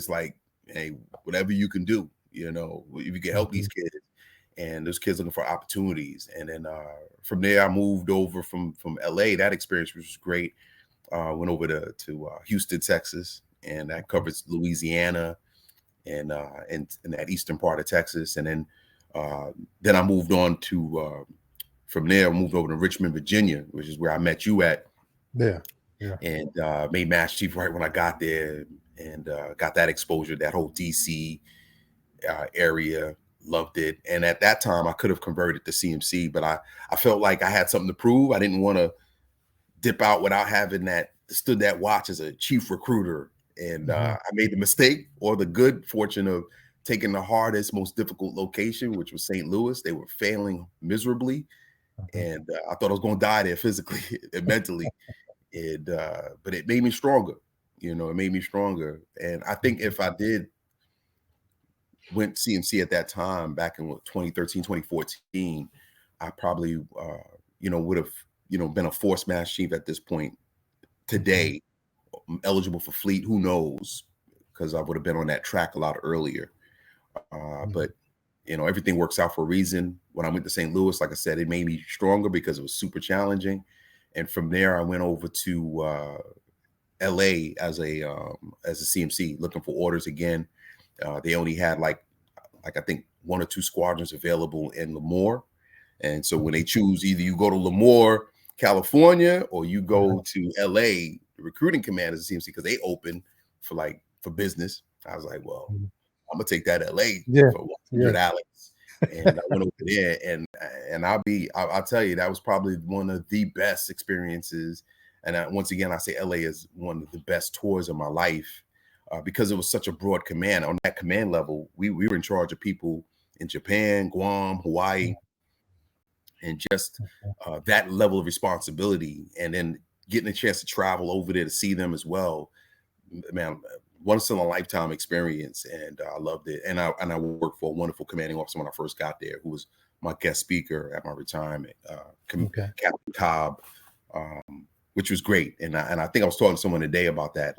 it's like, hey, whatever you can do, you know, if you can help these kids, and those kids looking for opportunities. And then from there, I moved over from LA. That experience was great. Went over to Houston, Texas, and that covers Louisiana and that eastern part of Texas. And then I moved on to from there, I moved over to Richmond, Virginia, which is where I met you at. Yeah. And made Mass Chief right when I got there, and got that exposure, that whole DC area. Loved it. And at that time, I could have converted to CMC, but I felt like I had something to prove. I didn't want to dip out without having stood that watch as a chief recruiter. And I made the mistake or the good fortune of taking the hardest, most difficult location, which was St. Louis. They were failing miserably. And I thought I was going to die there physically and mentally. But it made me stronger. You know, it made me stronger. And I think if I went CMC at that time, back in 2013, 2014, I probably, would have, been a force Mass Chief at this point. Today, eligible for fleet, who knows? Because I would have been on that track a lot earlier. But, everything works out for a reason. When I went to St. Louis, like I said, it made me stronger because it was super challenging. And from there, I went over to LA as a CMC, looking for orders again. They only had like I think 1 or 2 squadrons available in Lemoore. And so when they choose, either you go to Lemoore, California, or you go to LA, the recruiting command is a CMC, because they open for business. I was like, well, I'm gonna take that LA for $100. And I went over there, and I'll tell you, that was probably one of the best experiences. And once again, I say LA is one of the best tours of my life. Because it was such a broad command. On that command level, we were in charge of people in Japan, Guam, Hawaii, and just that level of responsibility. And then getting a chance to travel over there to see them as well, man, once in a lifetime experience. And I loved it. And I worked for a wonderful commanding officer when I first got there, who was my guest speaker at my retirement, Captain Cobb, which was great. And I think I was talking to someone today about that.